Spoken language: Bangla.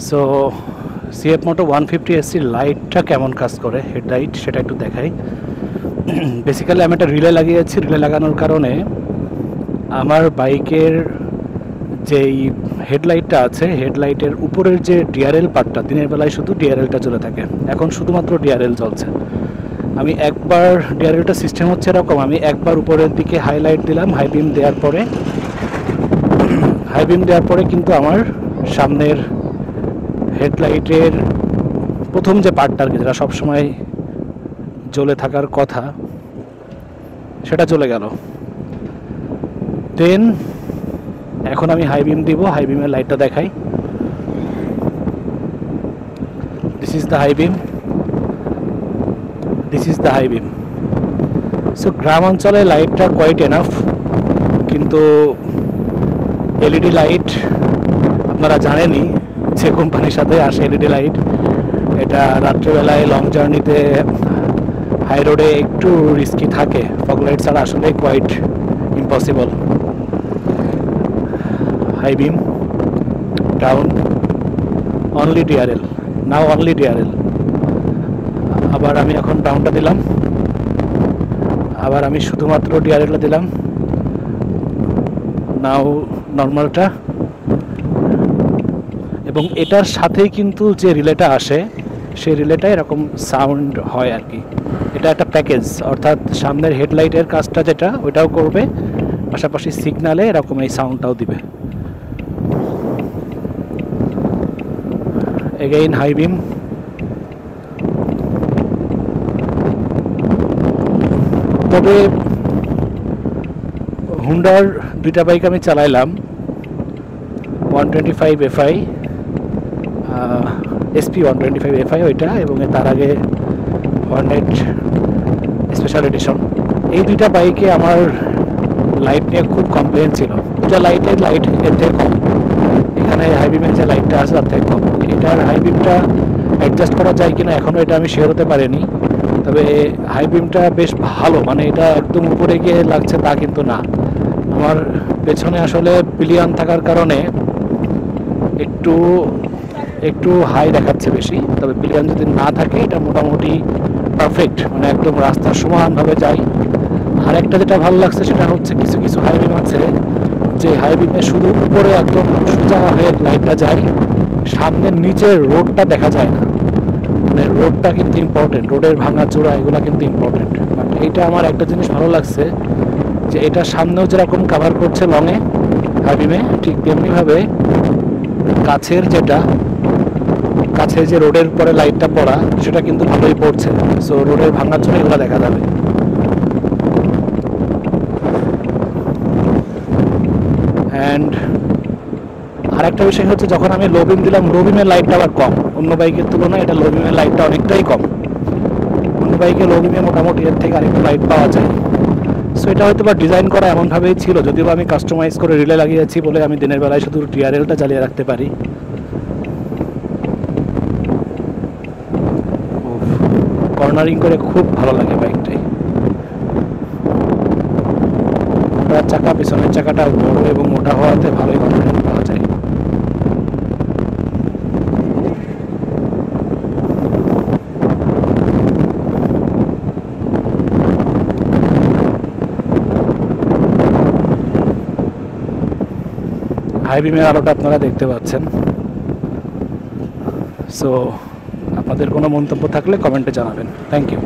সো সিএফ মোটো 150 এসির লাইটটা কেমন কাজ করে, হেডলাইট সেটা একটু দেখাই। বেসিক্যালি আমি একটা রিলে লাগিয়েছি। রিলে লাগানোর কারণে আমার বাইকের যেই হেডলাইটটা আছে, হেডলাইটের উপরের যে ডিআরএল পার্টটা, দিনের বেলায় শুধু ডিআরএলটা জ্বলে থাকে। এখন শুধুমাত্র ডিআরএল জ্বলছে। আমি একবার, ডিআরএলটা সিস্টেম হচ্ছে এরকম, আমি একবার উপরের দিকে হাইলাইট দিলাম, হাই বিম দেওয়ার পরে কিন্তু আমার সামনের হেডলাইটের প্রথম যে পার্টটা আর কি, যেটা সবসময় জ্বলে থাকার কথা, সেটা চলে গেল। দেন এখন আমি হাই বিম দিব, হাই বিমের লাইটটা দেখাই। This is the high beam. So গ্রাম অঞ্চলে লাইটটা কোয়াইট এনাফ, কিন্তু এলইডি লাইট আপনারা জানেনই যে কোম্পানির সাথে আসে এলইডি লাইট, এটা রাত্রেবেলায় লং জার্নিতে হাই রোডে একটু রিস্কি থাকে। ফগ লাইট ছাড়া আসলে quite impossible. High beam down, only DRL, now only DRL. আবার আমি এখন ডাউনটা দিলাম, আবার আমি শুধুমাত্র ডিআরএলটা দিলাম, নাও নর্মালটা। এবং এটার সাথেই কিন্তু যে রিলেটা আসে, সেই রিলেটা এরকম সাউন্ড হয় আর কি। এটা একটা প্যাকেজ, অর্থাৎ সামনের হেডলাইটের কাজটা যেটা, ওইটাও করবে, পাশাপাশি সিগনালে এরকম এই সাউন্ডটাও দিবে। Again high beam. তবে হুন্ডার দুইটা বাইক আমি চালাইলাম, 125 এফআই, এসপি 125 এফআই ওইটা, এবং তার আগে হর্নেট স্পেশাল এডিশন। এই দুইটা বাইকে আমার লাইট নিয়ে খুব কমপ্লেন ছিল। দুটা লাইট এর থেকে কম, এখানে হাই বিমের যে লাইটটা আছে তার থেকে কম। এটার হাই বিমটা অ্যাডজাস্ট করা যায় কিনা এখনও এটা আমি শেয়ার হতে পারিনি, তবে হাই বিমটা বেশ ভালো, মানে এটা একদম উপরে গিয়ে লাগছে তা কিন্তু না। আমার পেছনে আসলে পিলিয়ন থাকার কারণে একটু হাই দেখাচ্ছে বেশি, তবে পিলিয়ন যদি না থাকে এটা মোটামুটি পারফেক্ট, মানে একদম রাস্তার সমানভাবে যায়। আর একটা যেটা ভালো লাগছে সেটা হচ্ছে কিছু কিছু হাই বিম আছে যে হাই বিমে শুধু উপরে একদম সোজা হয়ে লাইটটা যায়, সামনের নিচের রোডটা দেখা যায় না। মানে রোডটা কিন্তু ইম্পর্টেন্ট, রোডের ভাঙা চূড়া এগুলো কিন্তু ইম্পর্টেন্ট। বাট এইটা আমার একটা জিনিস ভালো লাগছে যে এটা সামনেও যেরকম কাভার করছে লংয়ে হাই বিমে, ঠিক তেমনিভাবে কাছে যে রোডের পরে লাইটটা পড়া, সেটা কিন্তু ভালোই পড়ছে। সো রোডের ভাঙা চূড়া এগুলো দেখা যাবে। অ্যান্ড আর একটা বিষয় হচ্ছে, যখন আমি লো বিম দিলাম, লো বিমের লাইটটা আবার কম, অন্য বাইকের তুলনায় এটা লো বিমের লাইটটা অনেকটাই কম। অন্য বাইকে লো বিমে মোটামুটি এর থেকে আরেকটু লাইট পাওয়া যায়। সো এটা হয়তো বা ডিজাইন করা এমনভাবেই ছিল, যদিও আমি কাস্টমাইজ করে রিলে লাগিয়েছি বলে আমি দিনের বেলায় শুধু ডিআরএলটা চালিয়ে রাখতে পারি। কর্নারিং করে খুব ভালো লাগে বাইকটাই। চাকা, পিছনের চাকাটা বড় এবং মোটা হওয়াতে ভালোই কর্নারিং পাওয়া যায়। হাই বিমের আলোটা আপনারা দেখতে পাচ্ছেন। সো আপনাদের কোনো মন্তব্য থাকলে কমেন্টে জানাবেন। Thank you.